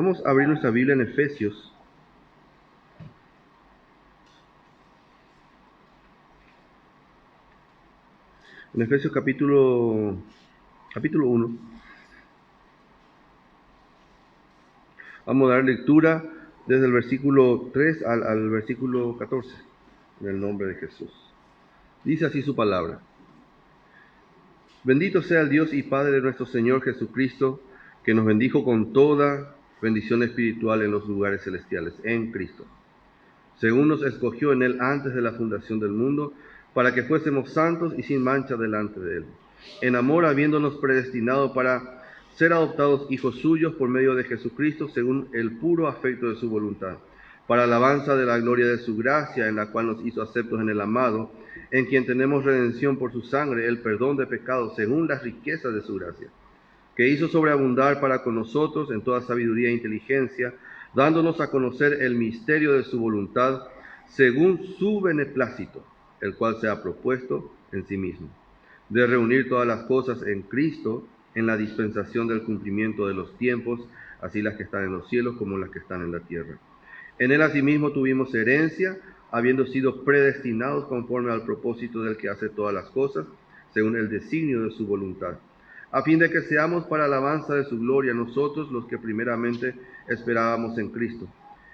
Vamos a abrir nuestra Biblia en Efesios. En Efesios capítulo 1. Vamos a dar lectura desde el versículo 3 al versículo 14, en el nombre de Jesús. Dice así su palabra. Bendito sea el Dios y Padre de nuestro Señor Jesucristo, que nos bendijo con toda bendición espiritual en los lugares celestiales, en Cristo, según nos escogió en Él antes de la fundación del mundo, para que fuésemos santos y sin mancha delante de Él, en amor habiéndonos predestinado para ser adoptados hijos suyos por medio de Jesucristo, según el puro afecto de su voluntad, para alabanza de la gloria de su gracia, en la cual nos hizo aceptos en el amado, en quien tenemos redención por su sangre, el perdón de pecados, según las riquezas de su gracia, que hizo sobreabundar para con nosotros en toda sabiduría e inteligencia, dándonos a conocer el misterio de su voluntad, según su beneplácito, el cual se ha propuesto en sí mismo, de reunir todas las cosas en Cristo, en la dispensación del cumplimiento de los tiempos, así las que están en los cielos como las que están en la tierra. En Él asimismo tuvimos herencia, habiendo sido predestinados conforme al propósito del que hace todas las cosas, según el designio de su voluntad, a fin de que seamos para alabanza de su gloria nosotros los que primeramente esperábamos en Cristo.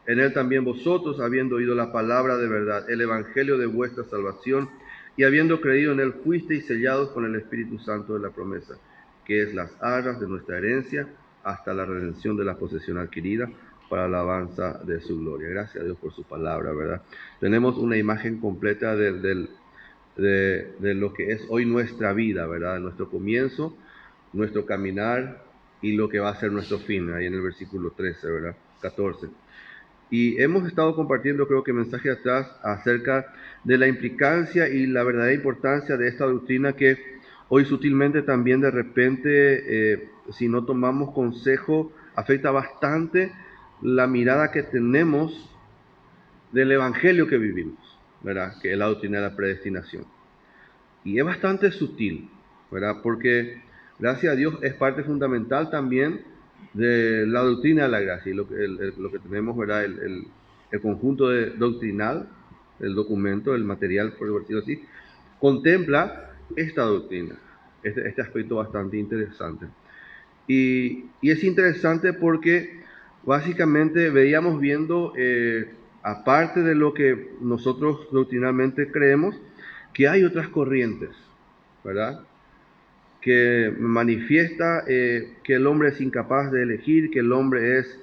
En Él también vosotros, habiendo oído la palabra de verdad, el evangelio de vuestra salvación, y habiendo creído en Él, fuisteis sellados con el Espíritu Santo de la promesa, que es las arras de nuestra herencia, hasta la redención de la posesión adquirida, para alabanza de su gloria. Gracias a Dios por su palabra, ¿verdad? Tenemos una imagen completa de lo que es hoy nuestra vida, ¿verdad? Nuestro comienzo, nuestro caminar y lo que va a ser nuestro fin, ahí en el versículo 13, ¿verdad? 14. Y hemos estado compartiendo, creo que mensaje atrás, acerca de la implicancia y la verdadera importancia de esta doctrina que hoy sutilmente también de repente, si no tomamos consejo, afecta bastante la mirada que tenemos del evangelio que vivimos, ¿verdad? Que es la doctrina de la predestinación. Y es bastante sutil, ¿verdad? Porque, gracias a Dios, es parte fundamental también de la doctrina de la gracia. Y lo que tenemos, ¿verdad? El conjunto doctrinal, el documento, el material, por decirlo así, contempla esta doctrina, este aspecto bastante interesante. Y es interesante porque básicamente veíamos viendo, aparte de lo que nosotros doctrinalmente creemos, que hay otras corrientes, ¿verdad? Que manifiesta que el hombre es incapaz de elegir, que el hombre es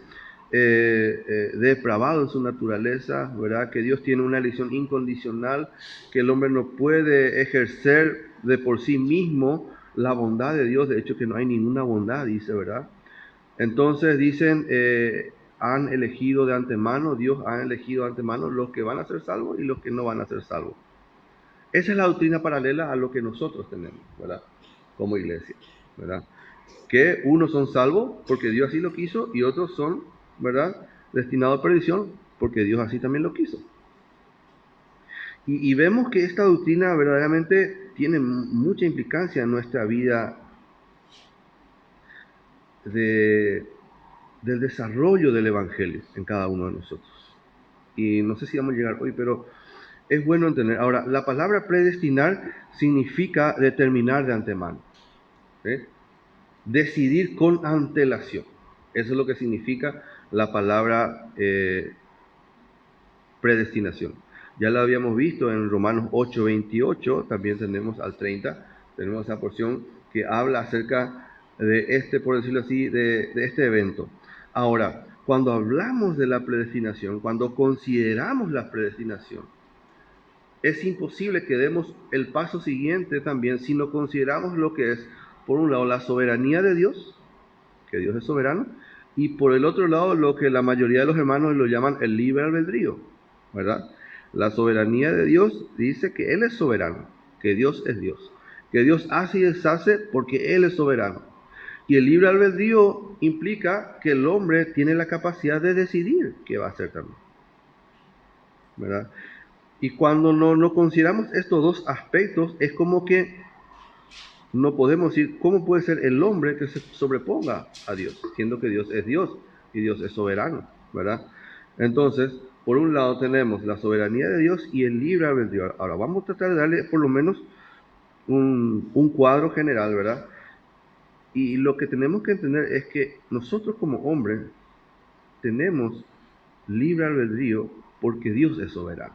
depravado en su naturaleza, ¿verdad? Que Dios tiene una elección incondicional, que el hombre no puede ejercer de por sí mismo la bondad de Dios, de hecho que no hay ninguna bondad, dice, ¿verdad? Entonces dicen, han elegido de antemano, Dios ha elegido de antemano los que van a ser salvos y los que no van a ser salvos. Esa es la doctrina paralela a lo que nosotros tenemos, ¿verdad? Como iglesia, ¿verdad? Que unos son salvos porque Dios así lo quiso y otros son, ¿verdad?, destinados a perdición porque Dios así también lo quiso. Y vemos que esta doctrina verdaderamente tiene mucha implicancia en nuestra vida del desarrollo del evangelio en cada uno de nosotros. Y no sé si vamos a llegar hoy, pero es bueno entender. Ahora, la palabra predestinar significa determinar de antemano, ¿sí? Decidir con antelación. Eso es lo que significa la palabra predestinación. Ya lo habíamos visto en Romanos 8:28, también tenemos al 30, tenemos esa porción que habla acerca de este, por decirlo así, de este evento. Ahora, cuando hablamos de la predestinación, cuando consideramos la predestinación, es imposible que demos el paso siguiente también si no consideramos lo que es, por un lado, la soberanía de Dios, que Dios es soberano, y por el otro lado, lo que la mayoría de los hermanos lo llaman el libre albedrío, ¿verdad? La soberanía de Dios dice que Él es soberano, que Dios es Dios, que Dios hace y deshace porque Él es soberano. Y el libre albedrío implica que el hombre tiene la capacidad de decidir qué va a hacer también, ¿verdad? Y cuando no consideramos estos dos aspectos, es como que no podemos decir, ¿cómo puede ser el hombre que se sobreponga a Dios, siendo que Dios es Dios? y Dios es soberano, ¿verdad? Entonces, por un lado tenemos la soberanía de Dios y el libre albedrío. Ahora, vamos a tratar de darle por lo menos un cuadro general, ¿verdad? Y lo que tenemos que entender es que nosotros como hombres tenemos libre albedrío porque Dios es soberano.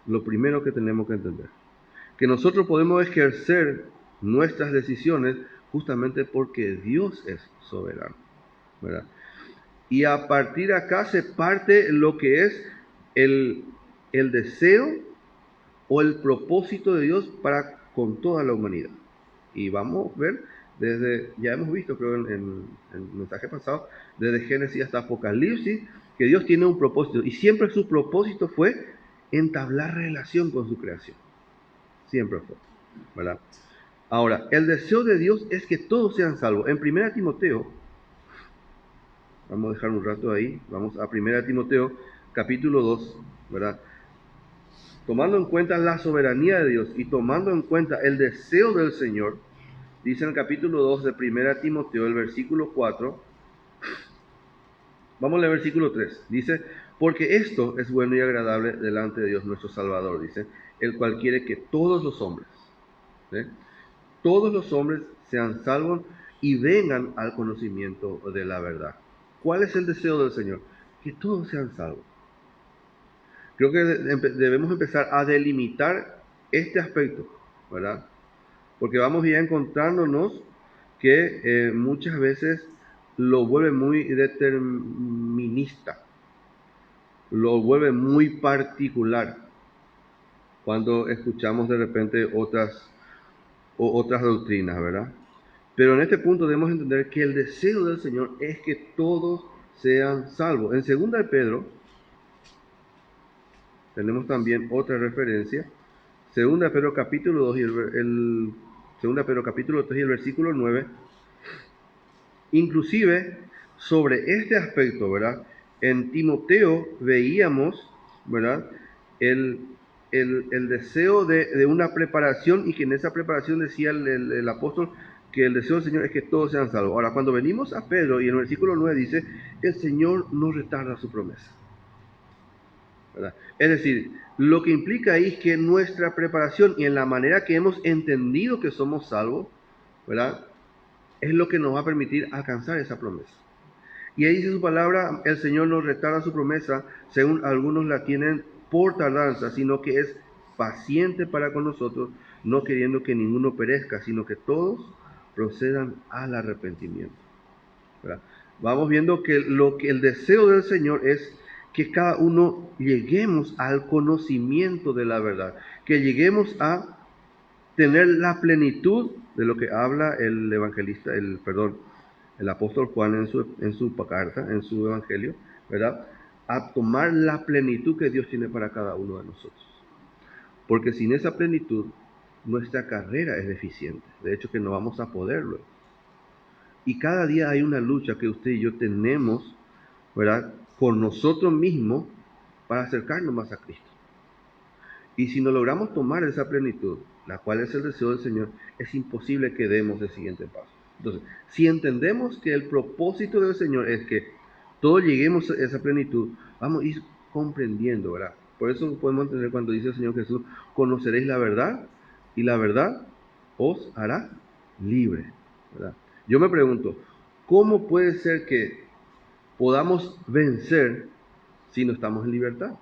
Lo primero que tenemos que entender. Que nosotros podemos ejercer nuestras decisiones justamente porque Dios es soberano, ¿verdad? Y a partir de acá se parte lo que es el deseo o el propósito de Dios para con toda la humanidad. Y vamos a ver ya hemos visto, creo, en el mensaje pasado, desde Génesis hasta Apocalipsis, que Dios tiene un propósito. Y siempre su propósito fue entablar relación con su creación. Siempre fue, ¿verdad? Ahora, el deseo de Dios es que todos sean salvos. En 1 Timoteo, vamos a dejar un rato ahí, vamos a 1 Timoteo, capítulo 2, ¿verdad? Tomando en cuenta la soberanía de Dios y tomando en cuenta el deseo del Señor, dice en el capítulo 2 de 1 Timoteo, el versículo 4, vamos a leer el versículo 3, dice, porque esto es bueno y agradable delante de Dios nuestro Salvador, dice, el cual quiere que todos los hombres, ¿sí?, todos los hombres sean salvos y vengan al conocimiento de la verdad. ¿Cuál es el deseo del Señor? Que todos sean salvos. Creo que debemos empezar a delimitar este aspecto, ¿verdad? Porque vamos ya encontrándonos que muchas veces lo vuelve muy determinista, lo vuelve muy particular cuando escuchamos de repente otras doctrinas, ¿verdad? Pero en este punto debemos entender que el deseo del Señor es que todos sean salvos. En 2 de Pedro tenemos también otra referencia. 2 de Pedro capítulo 2 y 2 de Pedro capítulo 3 y el versículo 9. Inclusive sobre este aspecto, ¿verdad? En Timoteo veíamos, ¿verdad?, el deseo de una preparación, y que en esa preparación decía el apóstol que el deseo del Señor es que todos sean salvos. Ahora, cuando venimos a Pedro y en el versículo 9 dice, el Señor no retarda su promesa, ¿verdad? Es decir, lo que implica ahí es que nuestra preparación y en la manera que hemos entendido que somos salvos, ¿verdad?, es lo que nos va a permitir alcanzar esa promesa. Y ahí dice su palabra, el Señor no retarda su promesa, según algunos la tienen por tardanza, sino que es paciente para con nosotros, no queriendo que ninguno perezca, sino que todos procedan al arrepentimiento, ¿verdad? Vamos viendo que el deseo del Señor es que cada uno lleguemos al conocimiento de la verdad, que lleguemos a tener la plenitud de lo que habla el evangelista, el apóstol Juan en su carta, en su evangelio, ¿verdad? A tomar la plenitud que Dios tiene para cada uno de nosotros. Porque sin esa plenitud, nuestra carrera es deficiente. De hecho, que no vamos a poderlo. Y cada día hay una lucha que usted y yo tenemos, ¿verdad?, con nosotros mismos para acercarnos más a Cristo. Y si no logramos tomar esa plenitud, la cual es el deseo del Señor, es imposible que demos el siguiente paso. Entonces, si entendemos que el propósito del Señor es que todos lleguemos a esa plenitud, vamos a ir comprendiendo, ¿verdad? Por eso podemos entender cuando dice el Señor Jesús, conoceréis la verdad y la verdad os hará libre, ¿verdad? Yo me pregunto, ¿cómo puede ser que podamos vencer si no estamos en libertad?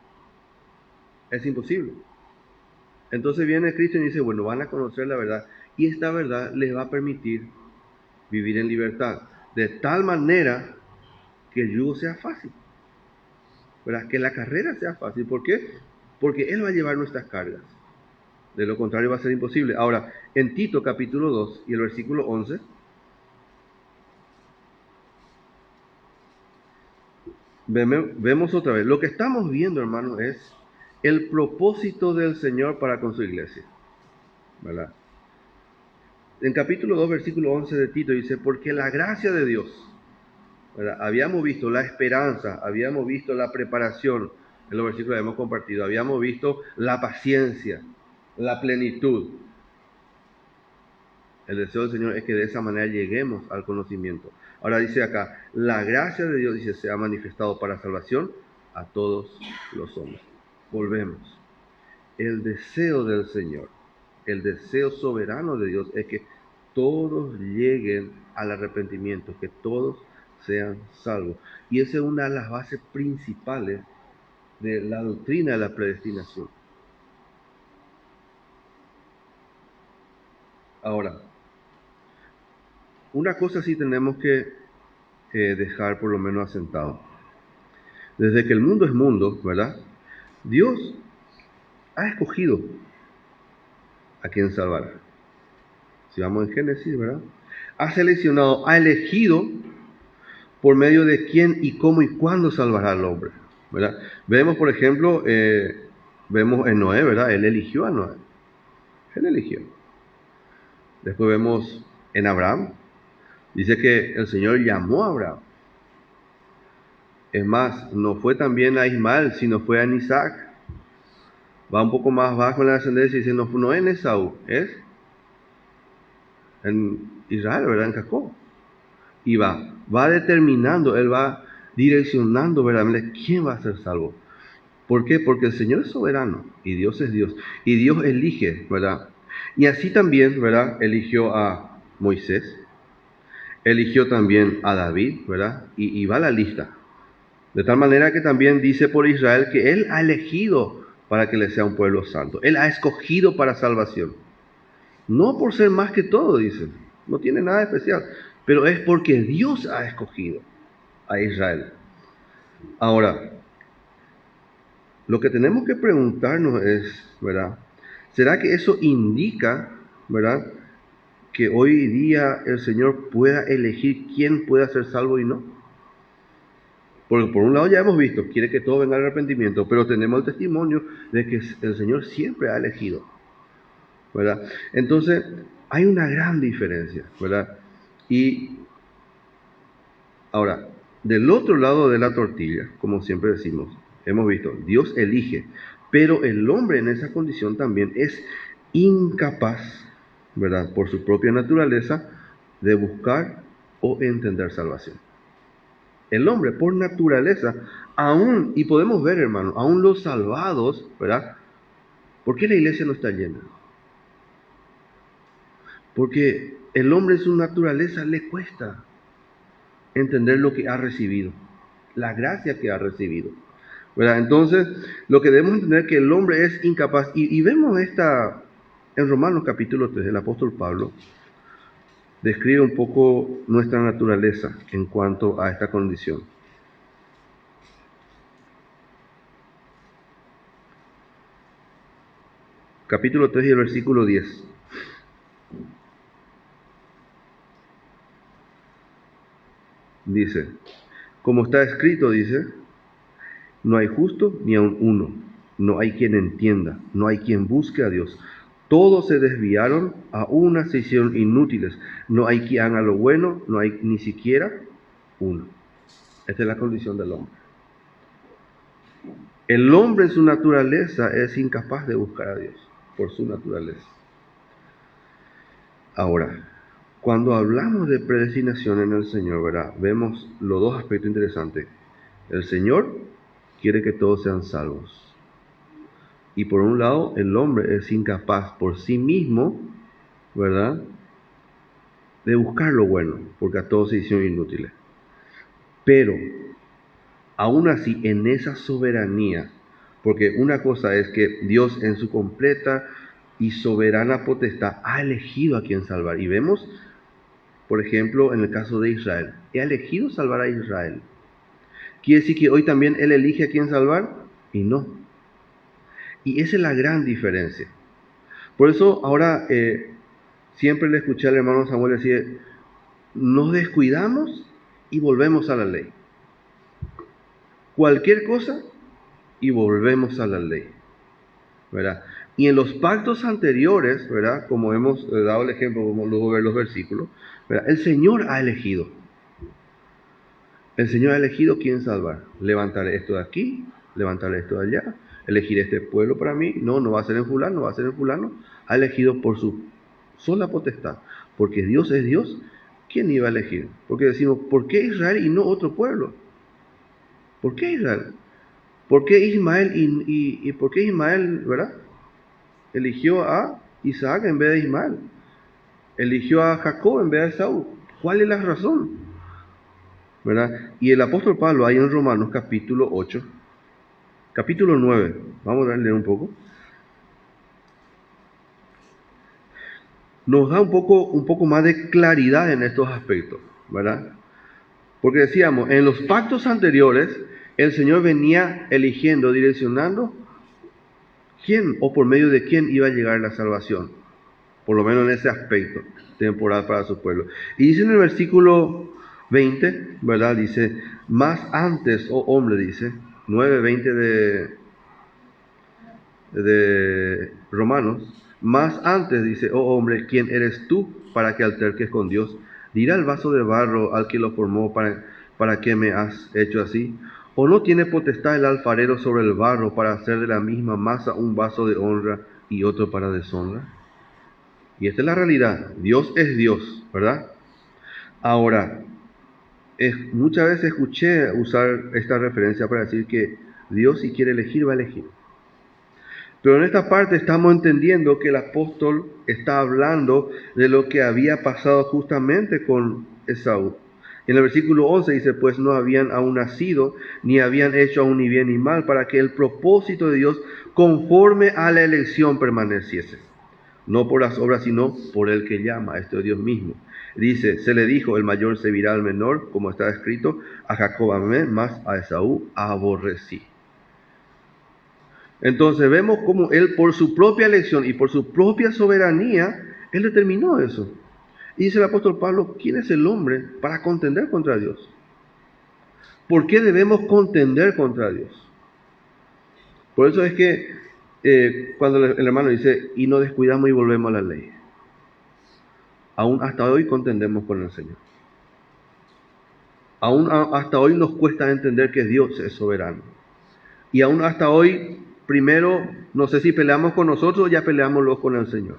Es imposible. Entonces viene Cristo y dice, bueno, van a conocer la verdad y esta verdad les va a permitir vivir en libertad, de tal manera que el yugo sea fácil, ¿verdad?, que la carrera sea fácil. ¿Por qué? Porque Él va a llevar nuestras cargas. De lo contrario va a ser imposible. Ahora, en Tito capítulo 2 y el versículo 11, vemos otra vez. Lo que estamos viendo, hermano, es el propósito del Señor para con su iglesia, ¿verdad? En capítulo 2, versículo 11 de Tito dice, porque la gracia de Dios, ¿verdad?, habíamos visto la esperanza, habíamos visto la preparación, en los versículos que hemos compartido, habíamos visto la paciencia, la plenitud. El deseo del Señor es que de esa manera lleguemos al conocimiento. Ahora dice acá, la gracia de Dios, dice, se ha manifestado para salvación a todos los hombres. Volvemos. El deseo del Señor, el deseo soberano de Dios es que todos lleguen al arrepentimiento, que todos sean salvos. Y esa es una de las bases principales de la doctrina de la predestinación. Ahora, una cosa sí tenemos que dejar por lo menos asentado. Desde que el mundo es mundo, ¿verdad? Dios ha escogido a quien salvar. Si vamos en Génesis, ¿verdad? Ha seleccionado, ha elegido por medio de quién y cómo y cuándo salvará al hombre, ¿verdad? Vemos, por ejemplo, vemos en Noé, ¿verdad? Él eligió a Noé. Él eligió. Después vemos en Abraham. Dice que el Señor llamó a Abraham. Es más, no fue también a Ismael, sino fue a Isaac. Va un poco más bajo en la descendencia y dice, no en Esaú, es en Israel, ¿verdad? En Jacob. Y va determinando, él va direccionando verdaderamente quién va a ser salvo. ¿Por qué? Porque el Señor es soberano y Dios es Dios. Y Dios elige, ¿verdad? Y así también, ¿verdad? Eligió a Moisés, eligió también a David, ¿verdad? Y va la lista. De tal manera que también dice por Israel que Él ha elegido para que le sea un pueblo santo. Él ha escogido para salvación. No por ser más que todo, dice. No tiene nada especial. Pero es porque Dios ha escogido a Israel. Ahora, lo que tenemos que preguntarnos es, ¿verdad? ¿Será que eso indica, ¿verdad?, que hoy día el Señor pueda elegir quién pueda ser salvo y no? Porque por un lado ya hemos visto, quiere que todo venga al arrepentimiento, pero tenemos el testimonio de que el Señor siempre ha elegido, ¿verdad? Entonces, hay una gran diferencia, ¿verdad? Y ahora, del otro lado de la tortilla, como siempre decimos, hemos visto, Dios elige, pero el hombre en esa condición también es incapaz, ¿verdad?, por su propia naturaleza, de buscar o entender salvación. El hombre, por naturaleza, aún, y podemos ver, hermano, aún los salvados, ¿verdad? ¿Por qué la iglesia no está llena? Porque el hombre en su naturaleza le cuesta entender lo que ha recibido, la gracia que ha recibido, ¿verdad? Entonces, lo que debemos entender es que el hombre es incapaz, y vemos esta en Romanos capítulo 3, el apóstol Pablo describe un poco nuestra naturaleza en cuanto a esta condición. Capítulo 3 y el versículo 10. Dice, como está escrito, dice, no hay justo ni aun uno, no hay quien entienda, no hay quien busque a Dios. Todos se desviaron, a una se hicieron inútiles, no hay quien haga lo bueno, no hay ni siquiera uno. Esta es la condición del hombre. El hombre en su naturaleza es incapaz de buscar a Dios, por su naturaleza. Ahora, cuando hablamos de predestinación en el Señor, ¿verdad?, vemos los dos aspectos interesantes. El Señor quiere que todos sean salvos. Y por un lado, el hombre es incapaz por sí mismo, ¿verdad?, de buscar lo bueno, porque a todos se hicieron inútiles. Pero, aún así, en esa soberanía, porque una cosa es que Dios en su completa y soberana potestad ha elegido a quien salvar. Y vemos, por ejemplo, en el caso de Israel, ha elegido salvar a Israel. ¿Quiere decir que hoy también Él elige a quien salvar? Y no. Y esa es la gran diferencia. Por eso ahora siempre le escuché al hermano Samuel decir, nos descuidamos y volvemos a la ley. Cualquier cosa y volvemos a la ley, ¿verdad? Y en los pactos anteriores, ¿verdad?, como hemos dado el ejemplo, como luego ver los versículos, ¿verdad?, el Señor ha elegido. El Señor ha elegido quién salvar. Levantaré esto de aquí, levantaré esto de allá, elegir este pueblo para mí. No va a ser en fulano, no va a ser en fulano. Ha elegido por su sola potestad, Porque Dios es Dios, ¿quién iba a elegir? Porque decimos, ¿por qué Israel y no otro pueblo? ¿Por qué Israel? ¿Por qué Ismael y por qué Ismael, verdad? Eligió a Isaac en vez de Ismael. Eligió a Jacob en vez de Esaú. ¿Cuál es la razón? ¿Verdad? Y el apóstol Pablo, ahí en Romanos capítulo 8, capítulo 9, vamos a leer un poco, nos da un poco más de claridad en estos aspectos, ¿verdad? Porque decíamos, en los pactos anteriores, el Señor venía eligiendo, direccionando quién o por medio de quién iba a llegar la salvación, por lo menos en ese aspecto temporal para su pueblo. Y dice en el versículo 20, ¿verdad? Dice, más antes, oh hombre, dice, 9:20 de Romanos, más antes, dice, oh hombre, ¿quién eres tú para que alterques con Dios? Dirá el vaso de barro al que lo formó, ¿para qué me has hecho así? ¿O no tiene potestad el alfarero sobre el barro para hacer de la misma masa un vaso de honra y otro para deshonra? Y esta es la realidad. Dios es Dios, ¿verdad? Ahora, muchas veces escuché usar esta referencia para decir que Dios, si quiere elegir, va a elegir. Pero en esta parte estamos entendiendo que el apóstol está hablando de lo que había pasado justamente con Esaú. En el versículo 11 dice, pues no habían aún nacido, ni habían hecho aún ni bien ni mal, para que el propósito de Dios conforme a la elección permaneciese. No por las obras, sino por el que llama, esto es Dios mismo. Dice, se le dijo, el mayor servirá al menor, como está escrito, a Jacob amé, más a Esaú aborrecí. Entonces vemos cómo él por su propia elección y por su propia soberanía, él determinó eso. Y dice el apóstol Pablo, ¿quién es el hombre para contender contra Dios? ¿Por qué debemos contender contra Dios? Por eso es que cuando el hermano dice, y no descuidamos y volvemos a la ley, aún hasta hoy contendemos con el Señor. Aún hasta hoy nos cuesta entender que Dios es soberano. Y aún hasta hoy, primero, no sé si peleamos con nosotros o ya peleamos con el Señor.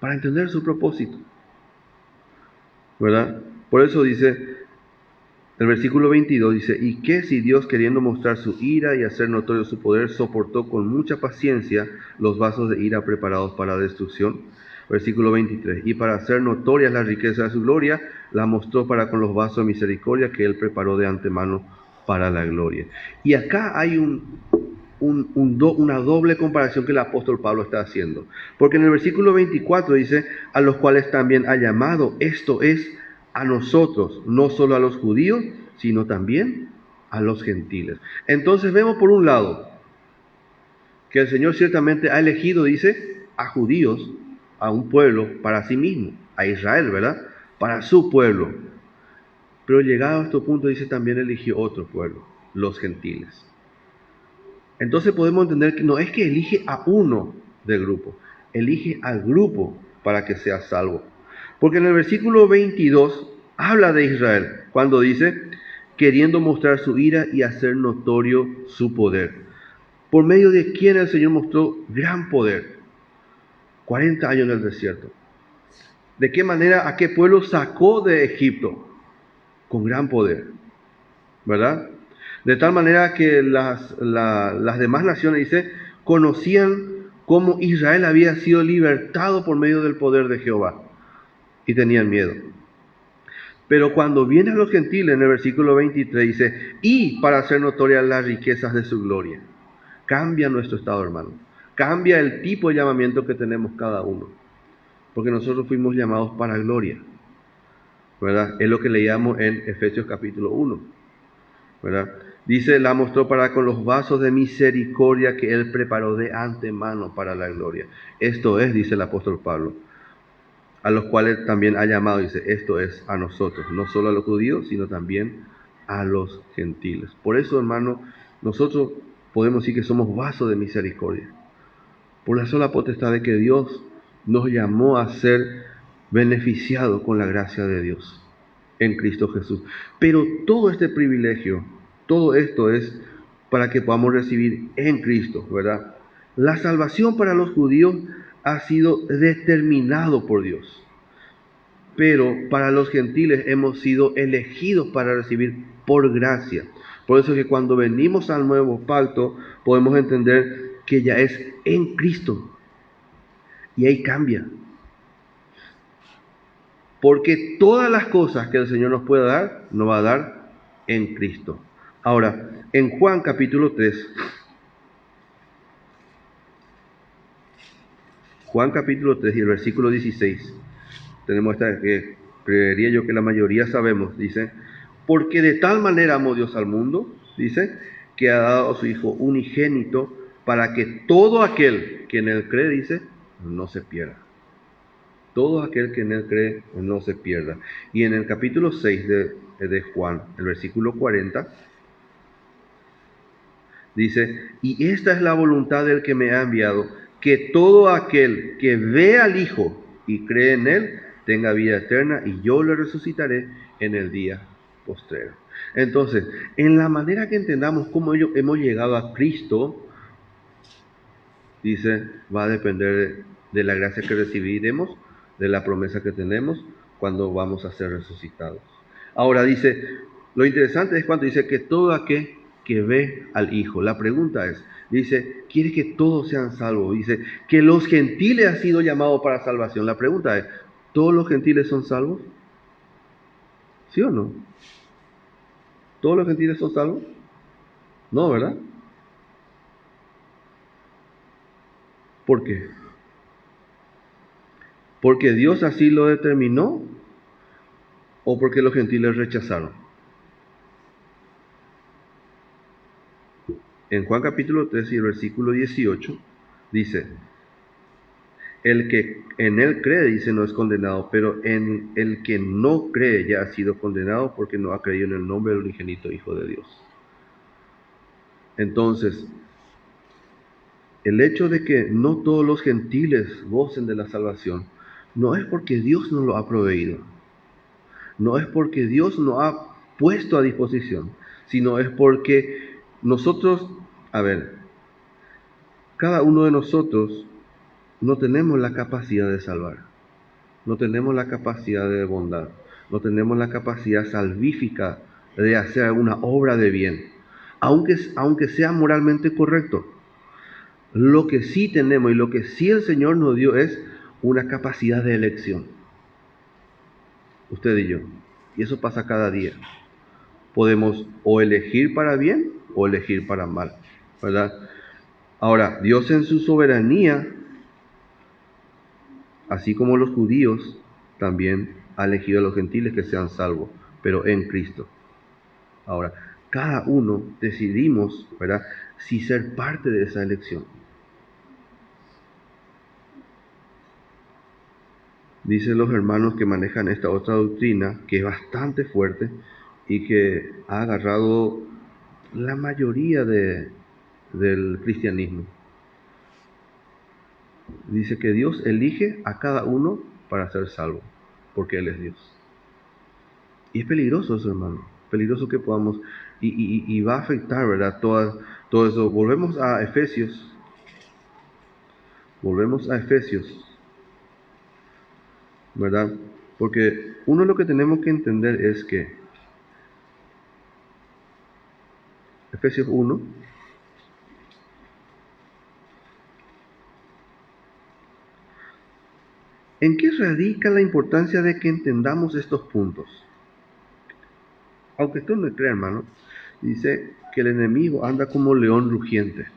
Para entender su propósito, ¿verdad? Por eso dice, el versículo 22 dice, ¿y qué si Dios, queriendo mostrar su ira y hacer notorio su poder, soportó con mucha paciencia los vasos de ira preparados para la destrucción? Versículo 23, y para hacer notorias las riquezas de su gloria, la mostró para con los vasos de misericordia que él preparó de antemano para la gloria. Y acá hay una doble comparación que el apóstol Pablo está haciendo. Porque en el versículo 24 dice, a los cuales también ha llamado, esto es, a nosotros, no solo a los judíos, sino también a los gentiles. Entonces vemos por un lado que el Señor ciertamente ha elegido, dice, a judíos, a un pueblo para sí mismo, a Israel, ¿verdad? Para su pueblo. Pero llegado a este punto dice también eligió otro pueblo, los gentiles. Entonces podemos entender que no es que elige a uno del grupo, elige al grupo para que sea salvo. Porque en el versículo 22 habla de Israel, cuando dice, queriendo mostrar su ira y hacer notorio su poder. Por medio de quien el Señor mostró gran poder. 40 años en el desierto. ¿De qué manera, a qué pueblo sacó de Egipto? Con gran poder, ¿verdad? De tal manera que las demás naciones, dice, conocían cómo Israel había sido libertado por medio del poder de Jehová y tenían miedo. Pero cuando vienen los gentiles, en el versículo 23 dice, y para hacer notorias las riquezas de su gloria. Cambia nuestro estado, hermano. Cambia el tipo de llamamiento que tenemos cada uno. Porque nosotros fuimos llamados para gloria, ¿verdad? Es lo que leíamos en Efesios capítulo 1, ¿verdad? Dice, la mostró para con los vasos de misericordia que él preparó de antemano para la gloria. Esto es, dice el apóstol Pablo, a los cuales también ha llamado, dice, esto es a nosotros, no solo a los judíos, sino también a los gentiles. Por eso, hermano, nosotros podemos decir que somos vasos de misericordia, por la sola potestad de que Dios nos llamó a ser beneficiados con la gracia de Dios en Cristo Jesús. Pero todo este privilegio, todo esto es para que podamos recibir en Cristo, ¿verdad? La salvación para los judíos ha sido determinado por Dios. pero para los gentiles hemos sido elegidos para recibir por gracia. Por eso es que cuando venimos al nuevo pacto podemos entender que ya es en Cristo. Y ahí cambia. Porque todas las cosas que el Señor nos puede dar, nos va a dar en Cristo. Ahora, en Juan capítulo 3, Juan capítulo 3 y el versículo 16, tenemos esta que creería yo que la mayoría sabemos, dice, porque de tal manera amó Dios al mundo, dice, que ha dado a su Hijo unigénito para que todo aquel que en él cree, dice, no se pierda. Todo aquel que en él cree no se pierda. Y en el capítulo 6 de Juan, el versículo 40, dice, y esta es la voluntad del que me ha enviado, que todo aquel que ve al Hijo y cree en él, tenga vida eterna, y yo le resucitaré en el día postrero. Entonces, en la manera que entendamos cómo hemos llegado a Cristo, dice, va a depender de la gracia que recibiremos, de la promesa que tenemos cuando vamos a ser resucitados. Ahora dice, lo interesante es cuando dice que todo aquel que ve al Hijo. La pregunta es, dice, quiere que todos sean salvos. Dice, que los gentiles han sido llamados para salvación. La pregunta es, ¿todos los gentiles son salvos? ¿Sí o no? ¿Todos los gentiles son salvos? No, ¿verdad? ¿Por qué? ¿Porque Dios así lo determinó o porque los gentiles rechazaron? En Juan capítulo 3 y el versículo 18 dice, el que en él cree, dice, no es condenado, pero en el que no cree ya ha sido condenado porque no ha creído en el nombre del unigénito Hijo de Dios. Entonces, el hecho de que no todos los gentiles gocen de la salvación no es porque Dios no lo ha proveído, no es porque Dios nos ha puesto a disposición, sino es porque nosotros, cada uno de nosotros no tenemos la capacidad de salvar, no tenemos la capacidad de bondad, no tenemos la capacidad salvífica de hacer alguna obra de bien, aunque sea moralmente correcto. Lo que sí tenemos y lo que sí el Señor nos dio es una capacidad de elección. Usted y yo. Y eso pasa cada día. Podemos o elegir para bien o elegir para mal, ¿verdad? Ahora, Dios en su soberanía, así como los judíos, también ha elegido a los gentiles que sean salvos, pero en Cristo. Ahora, cada uno decidimos, ¿verdad?, si ser parte de esa elección. Dicen los hermanos que manejan esta otra doctrina, que es bastante fuerte y que ha agarrado la mayoría del cristianismo. Dice que Dios elige a cada uno para ser salvo, porque Él es Dios. Y es peligroso eso, hermano. Peligroso que podamos, y va a afectar, ¿verdad?, todo eso. Volvemos a Efesios. ¿Verdad? Porque uno lo que tenemos que entender es que Efesios 1, ¿en qué radica la importancia de que entendamos estos puntos? Aunque tú no creas, hermano, dice que el enemigo anda como león rugiente.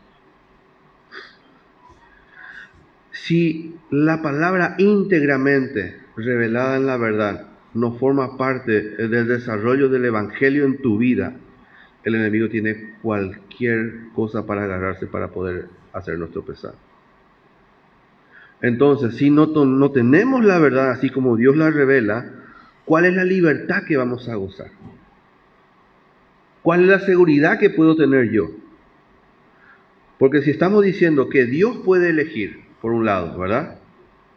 Si la palabra íntegramente revelada en la verdad no forma parte del desarrollo del evangelio en tu vida, el enemigo tiene cualquier cosa para agarrarse para poder hacernos tropezar. Entonces, si no tenemos la verdad así como Dios la revela, ¿cuál es la libertad que vamos a gozar? ¿Cuál es la seguridad que puedo tener yo? Porque si estamos diciendo que Dios puede elegir, por un lado, ¿verdad?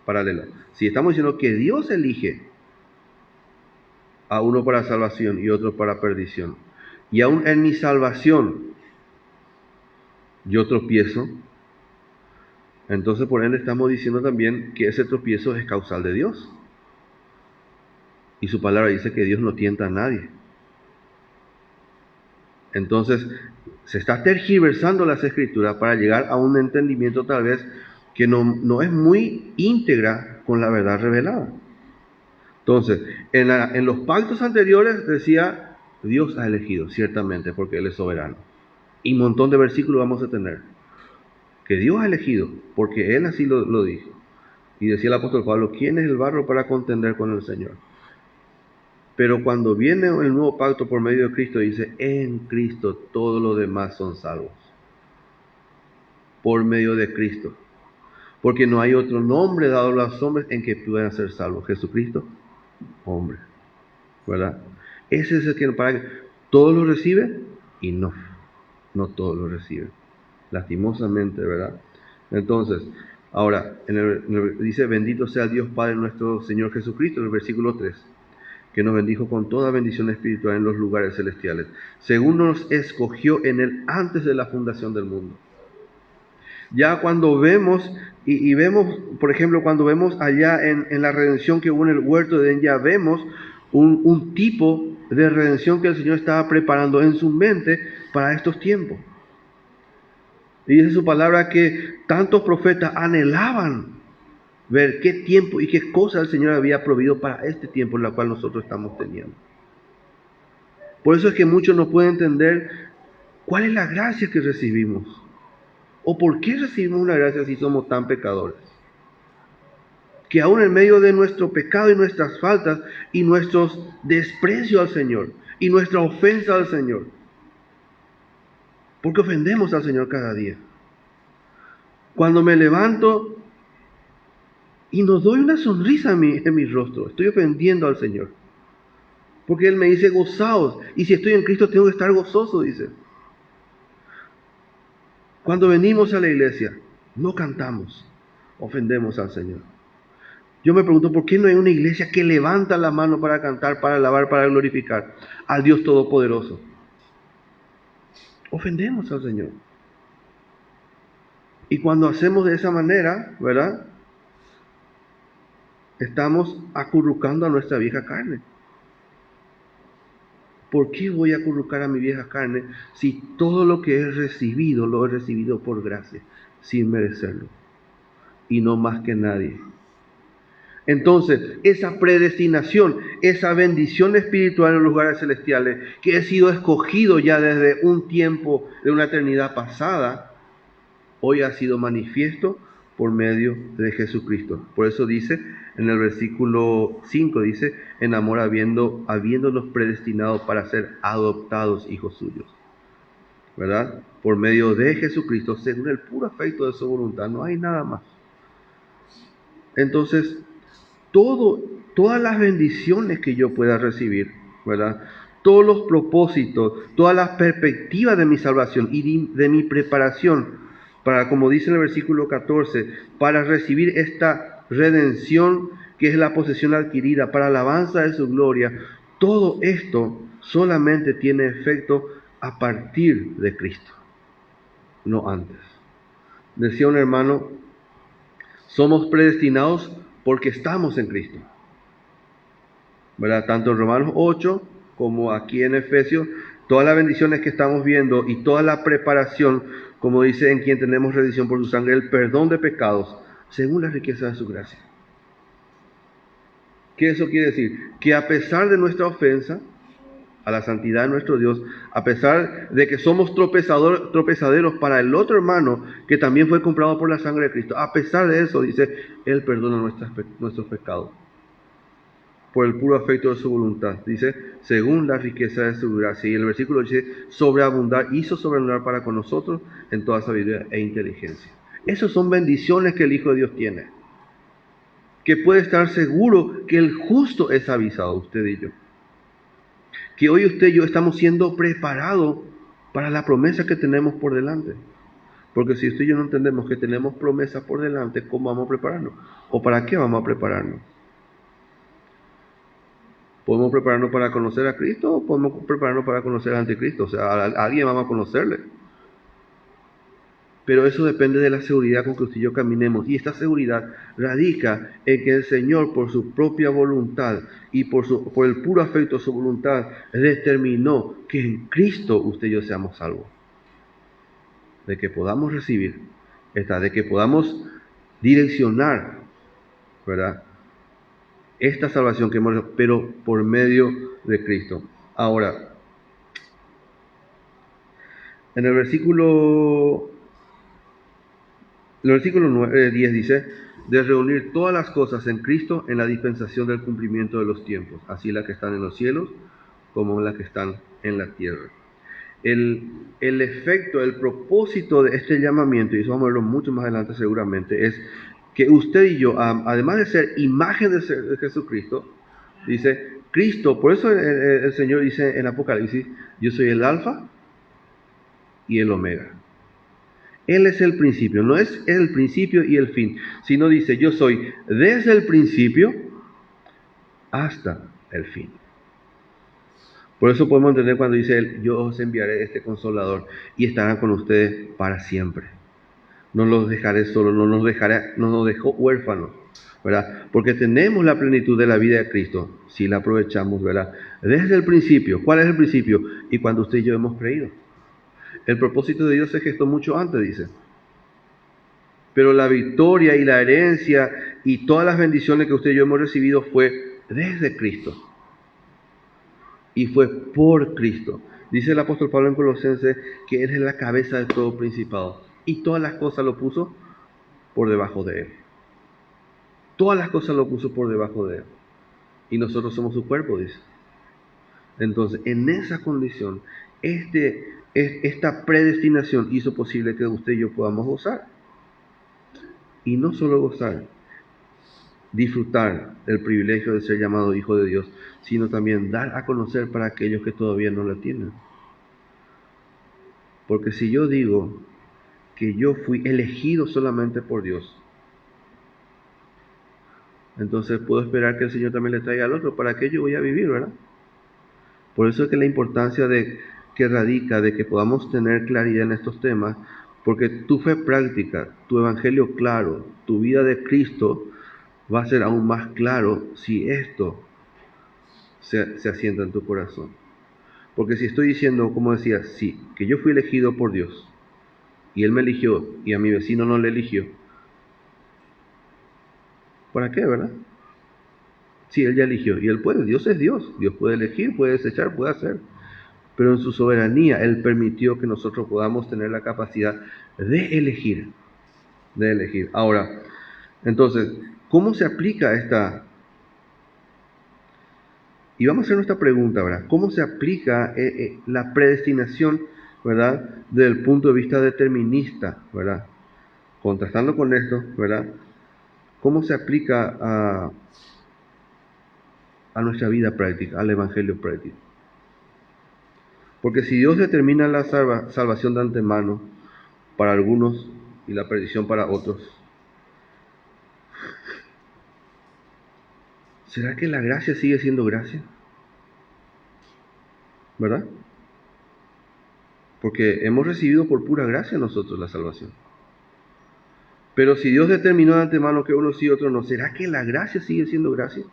Paralelo. Si estamos diciendo que Dios elige a uno para salvación y otro para perdición, y aún en mi salvación yo tropiezo, entonces por ende estamos diciendo también que ese tropiezo es causal de Dios. Y su palabra dice que Dios no tienta a nadie. Entonces, se está tergiversando las Escrituras para llegar a un entendimiento tal vez que no es muy íntegra con la verdad revelada. Entonces, en los pactos anteriores decía, Dios ha elegido, ciertamente, porque Él es soberano. Y un montón de versículos vamos a tener. Que Dios ha elegido, porque Él así lo dijo. Y decía el apóstol Pablo, ¿quién es el barro para contender con el Señor? Pero cuando viene el nuevo pacto por medio de Cristo, dice, en Cristo todos los demás son salvos. Por medio de Cristo. Porque no hay otro nombre dado a los hombres en que puedan ser salvos. Jesucristo, hombre. ¿Verdad? Ese es el que para que todos lo reciben y no todos lo reciben. Lastimosamente, ¿verdad? Entonces, ahora, dice, bendito sea Dios Padre nuestro Señor Jesucristo, en el versículo 3. Que nos bendijo con toda bendición espiritual en los lugares celestiales, según nos escogió en Él antes de la fundación del mundo. Ya cuando vemos, y vemos, por ejemplo, cuando vemos allá en la redención que hubo en el huerto de Edén, ya vemos un tipo de redención que el Señor estaba preparando en su mente para estos tiempos. Y dice su palabra que tantos profetas anhelaban ver qué tiempo y qué cosa el Señor había provisto para este tiempo en el cual nosotros estamos teniendo. Por eso es que muchos no pueden entender cuál es la gracia que recibimos. O por qué recibimos una gracia si somos tan pecadores. Que aún en medio de nuestro pecado y nuestras faltas y nuestros desprecios al Señor y nuestra ofensa al Señor. Porque ofendemos al Señor cada día. Cuando me levanto y no doy una sonrisa en mi rostro, estoy ofendiendo al Señor. Porque Él me dice, gozaos. Y si estoy en Cristo tengo que estar gozoso, dice. Cuando venimos a la iglesia, no cantamos, ofendemos al Señor. Yo me pregunto, ¿por qué no hay una iglesia que levanta la mano para cantar, para alabar, para glorificar al Dios Todopoderoso? Ofendemos al Señor. Y cuando hacemos de esa manera, ¿verdad? Estamos acurrucando a nuestra vieja carne. ¿Por qué voy a acurrucar a mi vieja carne si todo lo que he recibido, lo he recibido por gracia, sin merecerlo? Y no más que nadie. Entonces, esa predestinación, esa bendición espiritual en los lugares celestiales, que he sido escogido ya desde un tiempo de una eternidad pasada, hoy ha sido manifiesto por medio de Jesucristo. Por eso dice, en el versículo 5, dice, en amor habiéndolos predestinados para ser adoptados hijos suyos. ¿Verdad? Por medio de Jesucristo, según el puro afecto de su voluntad, no hay nada más. Entonces, todas las bendiciones que yo pueda recibir, ¿verdad? Todos los propósitos, todas las perspectivas de mi salvación y de mi preparación para, como dice en el versículo 14, para recibir esta redención que es la posesión adquirida para alabanza de su gloria, todo esto solamente tiene efecto a partir de Cristo, no antes. Decía un hermano, somos predestinados porque estamos en Cristo. ¿Verdad? Tanto en Romanos 8 como aquí en Efesios, todas las bendiciones que estamos viendo y toda la preparación, como dice en quien tenemos redención por su sangre, el perdón de pecados, según la riqueza de su gracia. ¿Qué eso quiere decir? Que a pesar de nuestra ofensa a la santidad de nuestro Dios, a pesar de que somos tropezaderos para el otro hermano que también fue comprado por la sangre de Cristo, a pesar de eso, dice, Él perdona nuestros pecados por el puro afecto de su voluntad. Dice, según la riqueza de su gracia. Y el versículo dice, hizo sobreabundar para con nosotros en toda sabiduría e inteligencia. Esas son bendiciones que el Hijo de Dios tiene. Que puede estar seguro que el justo es avisado, usted y yo. Que hoy usted y yo estamos siendo preparados para la promesa que tenemos por delante. Porque si usted y yo no entendemos que tenemos promesas por delante, ¿cómo vamos a prepararnos? ¿O para qué vamos a prepararnos? ¿Podemos prepararnos para conocer a Cristo o podemos prepararnos para conocer al anticristo? O sea, a alguien vamos a conocerle. pero eso depende de la seguridad con que usted y yo caminemos. Y esta seguridad radica en que el Señor, por su propia voluntad y por el puro afecto de su voluntad, determinó que en Cristo usted y yo seamos salvos. De que podamos recibir, de que podamos direccionar, ¿verdad?, esta salvación que hemos, pero por medio de Cristo. Ahora, en el versículo 10 dice, de reunir todas las cosas en Cristo en la dispensación del cumplimiento de los tiempos, así las que están en los cielos como las que están en la tierra. El efecto, el propósito de este llamamiento, y eso vamos a verlo mucho más adelante seguramente, es que usted y yo, además de ser imagen de Jesucristo, dice Cristo, por eso el Señor dice en Apocalipsis, yo soy el alfa y el omega. Él es el principio, no es el principio y el fin, sino dice, yo soy desde el principio hasta el fin. Por eso podemos entender cuando dice él, yo os enviaré este Consolador y estarán con ustedes para siempre. No los dejaré solos, no nos dejó huérfanos, ¿verdad? Porque tenemos la plenitud de la vida de Cristo, si la aprovechamos, ¿verdad? Desde el principio. ¿Cuál es el principio? Y cuando usted y yo hemos creído. El propósito de Dios se gestó mucho antes, dice. Pero la victoria y la herencia y todas las bendiciones que usted y yo hemos recibido fue desde Cristo. Y fue por Cristo. Dice el apóstol Pablo en Colosenses que Él es la cabeza de todo principado. Y todas las cosas lo puso por debajo de Él. Todas las cosas lo puso por debajo de Él. Y nosotros somos su cuerpo, dice. Entonces, en esa condición, esta predestinación hizo posible que usted y yo podamos gozar. Y no solo gozar, disfrutar del privilegio de ser llamado hijo de Dios, sino también dar a conocer para aquellos que todavía no la tienen. Porque si yo digo que yo fui elegido solamente por Dios, entonces puedo esperar que el Señor también le traiga al otro. ¿Para qué yo voy a vivir, verdad? Por eso es que la importancia que radica de que podamos tener claridad en estos temas, porque tu fe práctica, tu evangelio claro, tu vida de Cristo va a ser aún más claro si esto se asienta en tu corazón. Porque si estoy diciendo, como decía, sí, que yo fui elegido por Dios y Él me eligió y a mi vecino no le eligió, ¿para qué, verdad? Sí, Él ya eligió y Él puede, Dios es Dios, Dios puede elegir, puede desechar, puede hacer. Pero en su soberanía Él permitió que nosotros podamos tener la capacidad de elegir. Ahora, entonces, ¿cómo se aplica esta? Y vamos a hacer nuestra pregunta, ¿verdad? ¿Cómo se aplica la predestinación, ¿verdad?, desde el punto de vista determinista, ¿verdad? Contrastando con esto, ¿verdad? ¿Cómo se aplica a nuestra vida práctica, al evangelio práctico? Porque si Dios determina la salvación de antemano para algunos y la perdición para otros, ¿será que la gracia sigue siendo gracia? ¿Verdad? Porque hemos recibido por pura gracia nosotros la salvación. Pero si Dios determinó de antemano que unos sí y otros no, ¿será que la gracia sigue siendo gracia?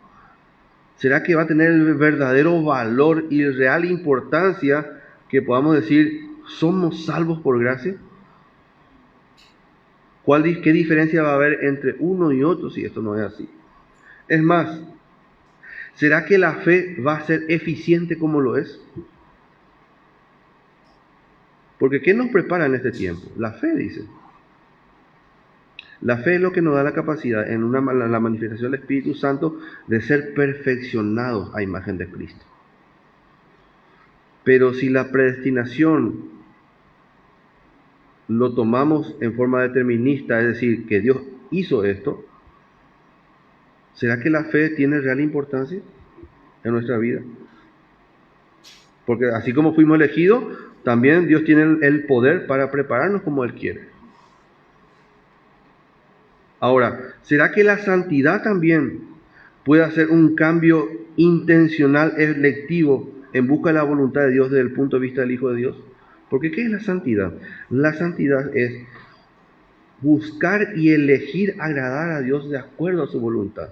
¿Será que va a tener el verdadero valor y real importancia que podamos decir, somos salvos por gracia? ¿Qué diferencia va a haber entre uno y otro si esto no es así? Es más, ¿será que la fe va a ser eficiente como lo es? Porque ¿qué nos prepara en este tiempo? La fe, dice. La fe es lo que nos da la capacidad en la manifestación del Espíritu Santo de ser perfeccionados a imagen de Cristo. Pero si la predestinación lo tomamos en forma determinista, es decir, que Dios hizo esto, ¿será que la fe tiene real importancia en nuestra vida? Porque así como fuimos elegidos, también Dios tiene el poder para prepararnos como Él quiere. Ahora, ¿será que la santidad también puede hacer un cambio intencional, electivo, en busca de la voluntad de Dios desde el punto de vista del Hijo de Dios? Porque ¿qué es la santidad? La santidad es buscar y elegir agradar a Dios de acuerdo a su voluntad.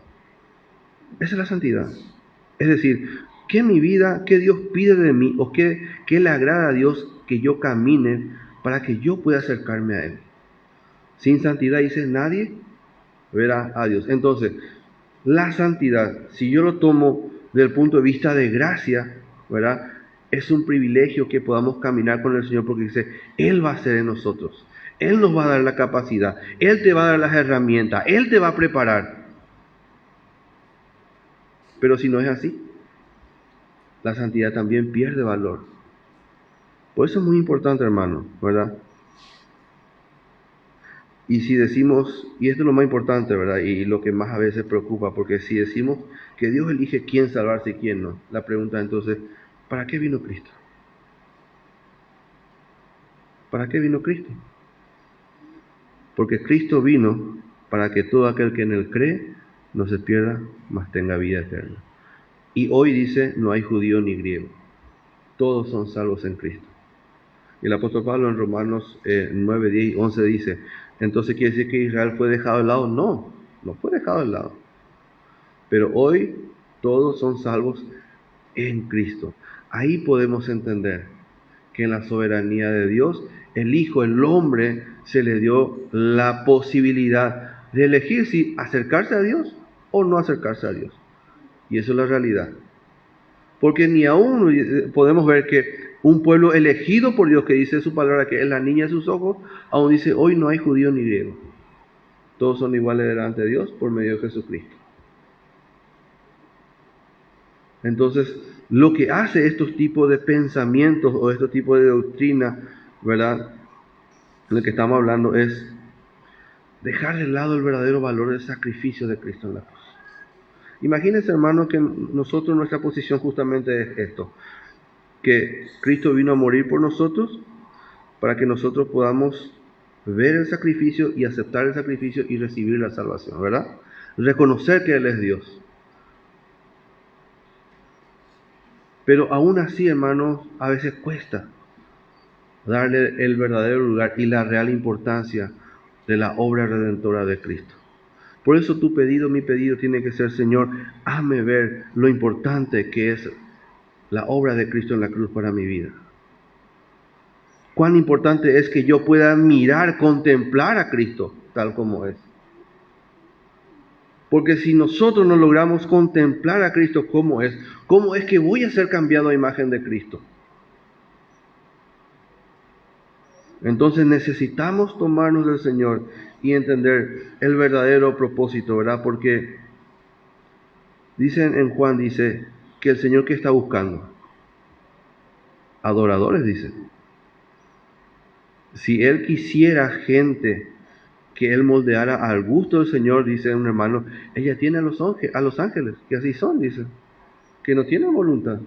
Esa es la santidad. Es decir, ¿qué mi vida, qué Dios pide de mí o qué le agrada a Dios que yo camine para que yo pueda acercarme a Él? Sin santidad, dice, nadie verá a Dios. Entonces, la santidad, si yo lo tomo desde el punto de vista de gracia, ¿verdad? Es un privilegio que podamos caminar con el Señor porque dice, Él va a ser en nosotros. Él nos va a dar la capacidad. Él te va a dar las herramientas. Él te va a preparar. Pero si no es así, la santidad también pierde valor. Por eso es muy importante, hermano, ¿verdad? Y si decimos, y esto es lo más importante, ¿verdad? Y lo que más a veces preocupa, porque si decimos que Dios elige quién salvarse y quién no, la pregunta entonces, ¿para qué vino Cristo? ¿Para qué vino Cristo? Porque Cristo vino para que todo aquel que en Él cree no se pierda, mas tenga vida eterna. Y hoy dice, no hay judío ni griego, todos son salvos en Cristo. Y el apóstol Pablo en Romanos 9, 10 y 11 dice, entonces quiere decir que Israel fue dejado de lado. No, no fue dejado de lado. Pero hoy todos son salvos en Cristo. Ahí podemos entender que en la soberanía de Dios, el Hijo, el hombre, se le dio la posibilidad de elegir si acercarse a Dios o no acercarse a Dios. Y eso es la realidad. Porque ni aún podemos ver que un pueblo elegido por Dios, que dice su palabra que es la niña de sus ojos, aún dice, hoy no hay judío ni griego. Todos son iguales delante de Dios por medio de Jesucristo. Entonces, lo que hace estos tipos de pensamientos o estos tipos de doctrina, ¿verdad? Lo que estamos hablando es dejar de lado el verdadero valor del sacrificio de Cristo en la cruz. Imagínense, hermanos, que nosotros, nuestra posición justamente es esto, que Cristo vino a morir por nosotros para que nosotros podamos ver el sacrificio y aceptar el sacrificio y recibir la salvación, ¿verdad? Reconocer que Él es Dios. Pero aún así, hermanos, a veces cuesta darle el verdadero lugar y la real importancia de la obra redentora de Cristo. Por eso tu pedido, mi pedido tiene que ser, Señor, hazme ver lo importante que es la obra de Cristo en la cruz para mi vida. Cuán importante es que yo pueda mirar, contemplar a Cristo tal como es. Porque si nosotros no logramos contemplar a Cristo como es, ¿cómo es que voy a ser cambiado a imagen de Cristo? Entonces necesitamos tomarnos del Señor y entender el verdadero propósito, ¿verdad? Porque dicen en Juan, dice que el Señor que está buscando, adoradores, dice. Si Él quisiera gente que Él moldeara al gusto del Señor, dice un hermano, ella tiene a los ángeles, que así son, dice, que no tienen voluntad.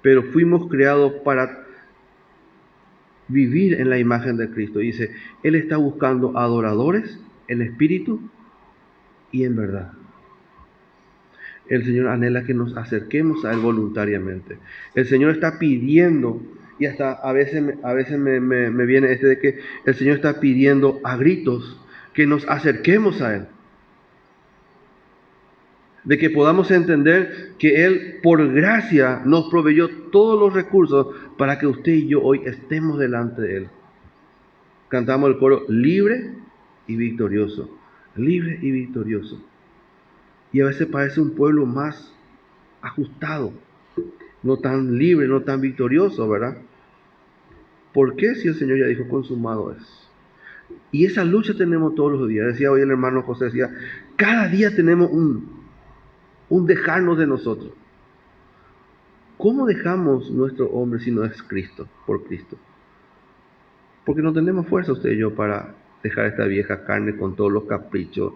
Pero fuimos creados para vivir en la imagen de Cristo. Dice, Él está buscando adoradores en espíritu y en verdad. El Señor anhela que nos acerquemos a Él voluntariamente. El Señor está pidiendo, y hasta a veces me viene de que el Señor está pidiendo a gritos que nos acerquemos a Él. De que podamos entender que Él, por gracia, nos proveyó todos los recursos para que usted y yo hoy estemos delante de Él. Cantamos el coro, libre y victorioso. Libre y victorioso. Y a veces parece un pueblo más ajustado, no tan libre, no tan victorioso, ¿verdad? ¿Por qué si el Señor ya dijo consumado es? Y esa lucha tenemos todos los días. Decía hoy el hermano José, decía, cada día tenemos un dejarnos de nosotros. ¿Cómo dejamos nuestro hombre si no es Cristo, por Cristo? Porque no tenemos fuerza usted y yo para dejar esta vieja carne con todos los caprichos,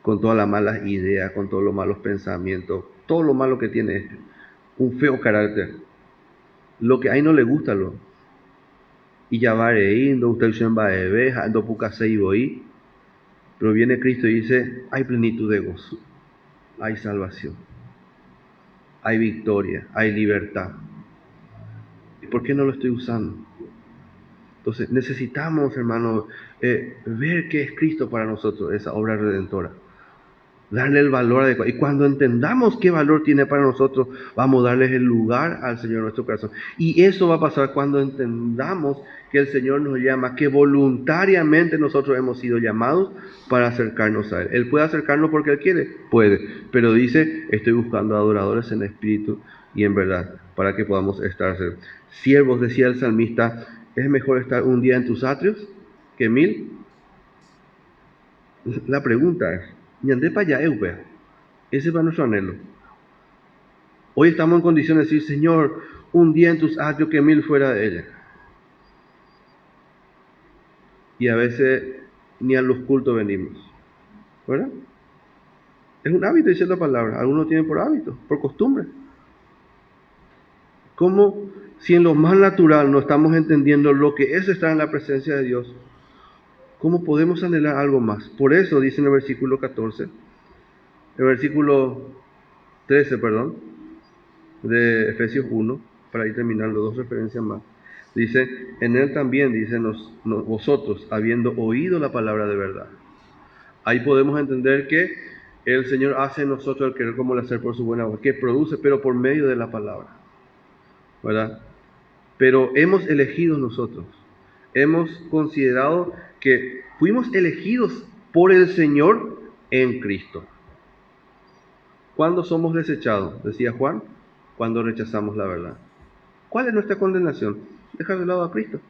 con todas las malas ideas, con todos los malos pensamientos, todo lo malo que tiene un feo carácter. Lo que a él no le gusta, y ya va indo, usted se va a beber, ando puca se y pero viene Cristo y dice, hay plenitud de gozo, hay salvación, hay victoria, hay libertad. ¿Y por qué no lo estoy usando? Entonces necesitamos, hermanos, ver qué es Cristo para nosotros, esa obra redentora. Darle el valor adecuado. Y cuando entendamos qué valor tiene para nosotros, vamos a darles el lugar al Señor en nuestro corazón. Y eso va a pasar cuando entendamos que el Señor nos llama, que voluntariamente nosotros hemos sido llamados para acercarnos a Él. Él puede acercarnos porque Él quiere, puede, pero dice, estoy buscando adoradores en espíritu y en verdad, para que podamos estar siervos. Decía el salmista, es mejor estar un día en tus atrios que 1000. La pregunta es, ¿ñande para allá, Eupe? Ese es nuestro anhelo. Hoy estamos en condiciones de decir, Señor, un día en tus atrios que 1000 fuera de ella. Y a veces ni a los cultos venimos, ¿verdad? Es un hábito, dice la palabra. Algunos tienen por hábito, por costumbre. ¿Cómo, si en lo más natural no estamos entendiendo lo que es estar en la presencia de Dios, cómo podemos anhelar algo más? Por eso dice en el versículo 14, el versículo 13, perdón, de Efesios 1, para ir terminando, 2 referencias más. Dice, en él también, dice, vosotros, habiendo oído la palabra de verdad. Ahí podemos entender que el Señor hace en nosotros el querer como el hacer por su buena obra, que produce, pero por medio de la palabra, ¿verdad? Pero hemos elegido nosotros, hemos considerado que fuimos elegidos por el Señor en Cristo. ¿Cuándo somos desechados? Decía Juan, cuando rechazamos la verdad. ¿Cuál es nuestra condenación? Dejar de lado a Cristo.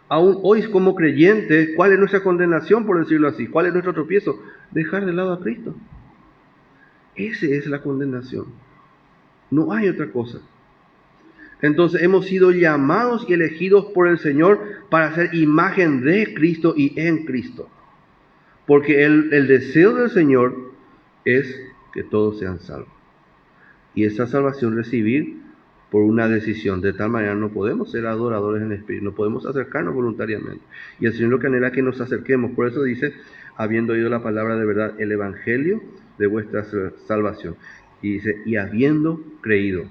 Aún hoy como creyentes, ¿cuál es nuestra condenación, por decirlo así? ¿Cuál es nuestro tropiezo? Dejar de lado a Cristo. Esa es la condenación. No hay otra cosa. Entonces hemos sido llamados y elegidos por el Señor para ser imagen de Cristo y en Cristo. Porque el deseo del Señor es que todos sean salvos. Y esa salvación recibir por una decisión. De tal manera no podemos ser adoradores en espíritu, no podemos acercarnos voluntariamente. Y el Señor lo que anhela que nos acerquemos. Por eso dice, habiendo oído la palabra de verdad, el evangelio de vuestra salvación. Y dice, y habiendo creído,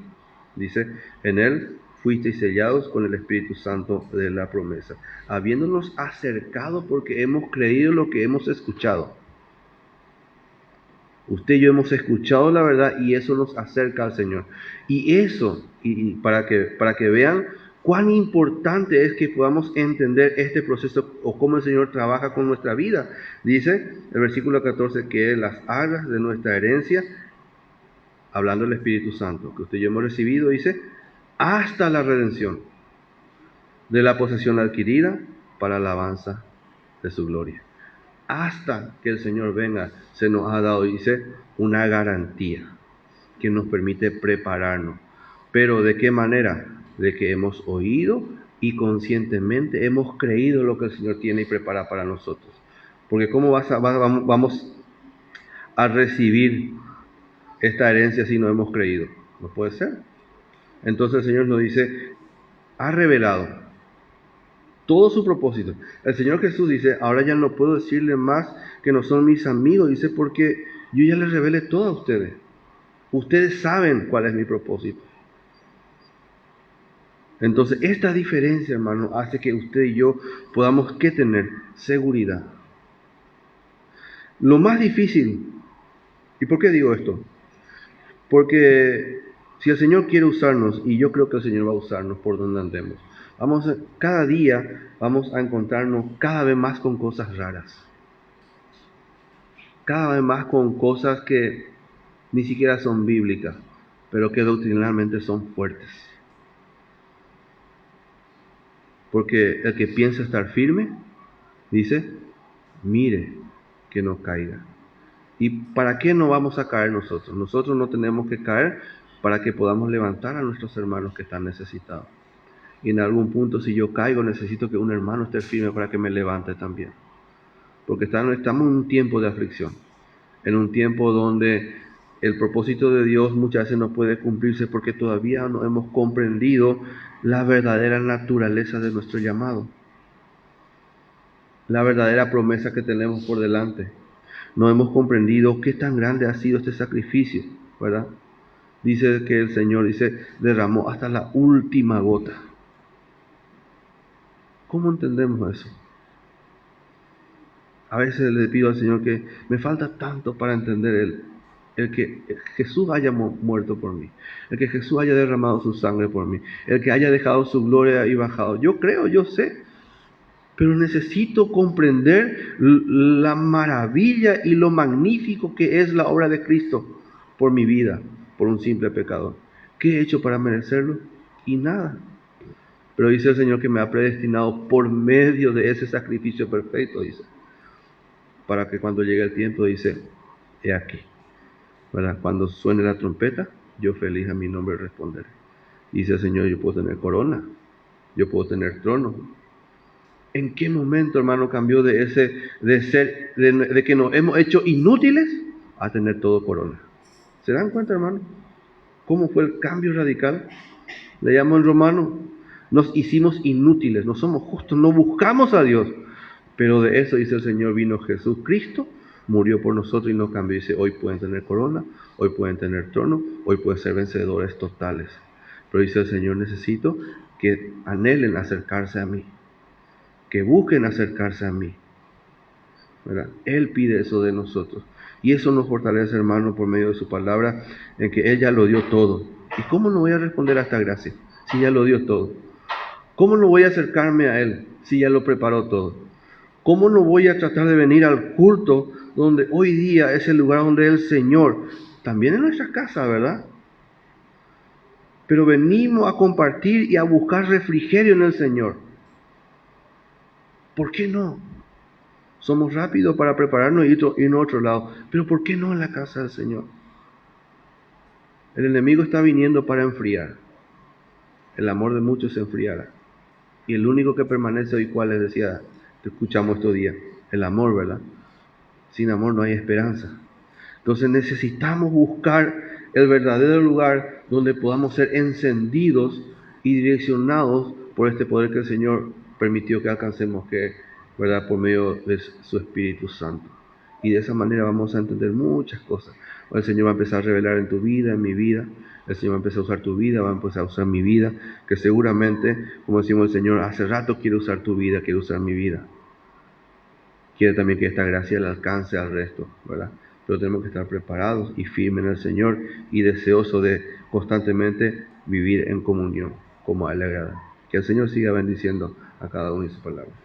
dice, en él fuisteis sellados con el Espíritu Santo de la promesa. Habiéndonos acercado porque hemos creído lo que hemos escuchado. Usted y yo hemos escuchado la verdad y eso nos acerca al Señor. Y eso, y para que vean cuán importante es que podamos entender este proceso o cómo el Señor trabaja con nuestra vida. Dice el versículo 14 que las arras de nuestra herencia, hablando del Espíritu Santo, que usted y yo hemos recibido, dice, hasta la redención de la posesión adquirida para la alabanza de su gloria. Hasta que el Señor venga, se nos ha dado, dice, una garantía que nos permite prepararnos. Pero ¿de qué manera? De que hemos oído y conscientemente hemos creído lo que el Señor tiene y prepara para nosotros. Porque ¿cómo vamos a recibir esta herencia si no hemos creído? No puede ser. Entonces el Señor nos dice, ha revelado todo su propósito. El Señor Jesús dice, ahora ya no puedo decirle más que no son mis amigos, dice, porque yo ya les revelé todo a ustedes. Ustedes saben cuál es mi propósito. Entonces, esta diferencia, hermano, hace que usted y yo podamos ¿qué tener? Seguridad. Lo más difícil, ¿y por qué digo esto? Porque si el Señor quiere usarnos, y yo creo que el Señor va a usarnos por donde andemos, cada día vamos a encontrarnos cada vez más con cosas raras. Cada vez más con cosas que ni siquiera son bíblicas, pero que doctrinalmente son fuertes. Porque el que piensa estar firme, dice, mire que no caiga. ¿Y para qué no vamos a caer nosotros? Nosotros no tenemos que caer para que podamos levantar a nuestros hermanos que están necesitados. Y en algún punto, si yo caigo, necesito que un hermano esté firme para que me levante también. Porque estamos en un tiempo de aflicción, en un tiempo donde el propósito de Dios muchas veces no puede cumplirse porque todavía no hemos comprendido la verdadera naturaleza de nuestro llamado, la verdadera promesa que tenemos por delante. No hemos comprendido qué tan grande ha sido este sacrificio, ¿verdad? Dice que el Señor, derramó hasta la última gota. ¿Cómo entendemos eso? A veces le pido al Señor que me falta tanto para entender el que Jesús haya muerto por mí, el que Jesús haya derramado su sangre por mí, el que haya dejado su gloria y bajado. Yo creo, yo sé, pero necesito comprender la maravilla y lo magnífico que es la obra de Cristo por mi vida, por un simple pecador. ¿Qué he hecho para merecerlo? Y nada. Pero dice el Señor que me ha predestinado por medio de ese sacrificio perfecto, dice, para que cuando llegue el tiempo, dice, he aquí, ¿verdad? Cuando suene la trompeta, yo feliz a mi nombre responderé. Dice el Señor, yo puedo tener corona, yo puedo tener trono. ¿En qué momento, hermano, cambió de que nos hemos hecho inútiles a tener todo corona? ¿Se dan cuenta, hermano? ¿Cómo fue el cambio radical? Leíamos en Romanos, nos hicimos inútiles, no somos justos, no buscamos a Dios. Pero de eso, dice el Señor, vino Jesucristo, murió por nosotros y nos cambió. Dice, hoy pueden tener corona, hoy pueden tener trono, hoy pueden ser vencedores totales. Pero dice el Señor, necesito que anhelen acercarse a mí, que busquen acercarse a mí, ¿verdad? Él pide eso de nosotros. Y eso nos fortalece, hermano, por medio de su palabra, en que Él ya lo dio todo. ¿Y cómo no voy a responder a esta gracia si ya lo dio todo? ¿Cómo no voy a acercarme a Él si ya lo preparó todo? ¿Cómo no voy a tratar de venir al culto donde hoy día es el lugar donde el Señor, también en nuestra casa, ¿verdad? Pero venimos a compartir y a buscar refrigerio en el Señor. ¿Por qué no? Somos rápidos para prepararnos y irnos a otro lado, pero ¿por qué no en la casa del Señor? El enemigo está viniendo para enfriar. El amor de muchos se enfriará. Y el único que permanece hoy, ¿cuál les decía? Te escuchamos estos días. El amor, ¿verdad? Sin amor no hay esperanza. Entonces necesitamos buscar el verdadero lugar donde podamos ser encendidos y direccionados por este poder que el Señor permitió que alcancemos, que, ¿verdad?, por medio de su Espíritu Santo. Y de esa manera vamos a entender muchas cosas. El Señor va a empezar a revelar en tu vida, en mi vida. El Señor va a empezar a usar tu vida, va a empezar a usar mi vida, que seguramente, como decimos el Señor, hace rato quiere usar tu vida, quiere usar mi vida. Quiere también que esta gracia le alcance al resto, ¿verdad? Pero tenemos que estar preparados y firmes en el Señor y deseosos de constantemente vivir en comunión, como a Él le agrada. Que el Señor siga bendiciendo a cada uno de sus palabras.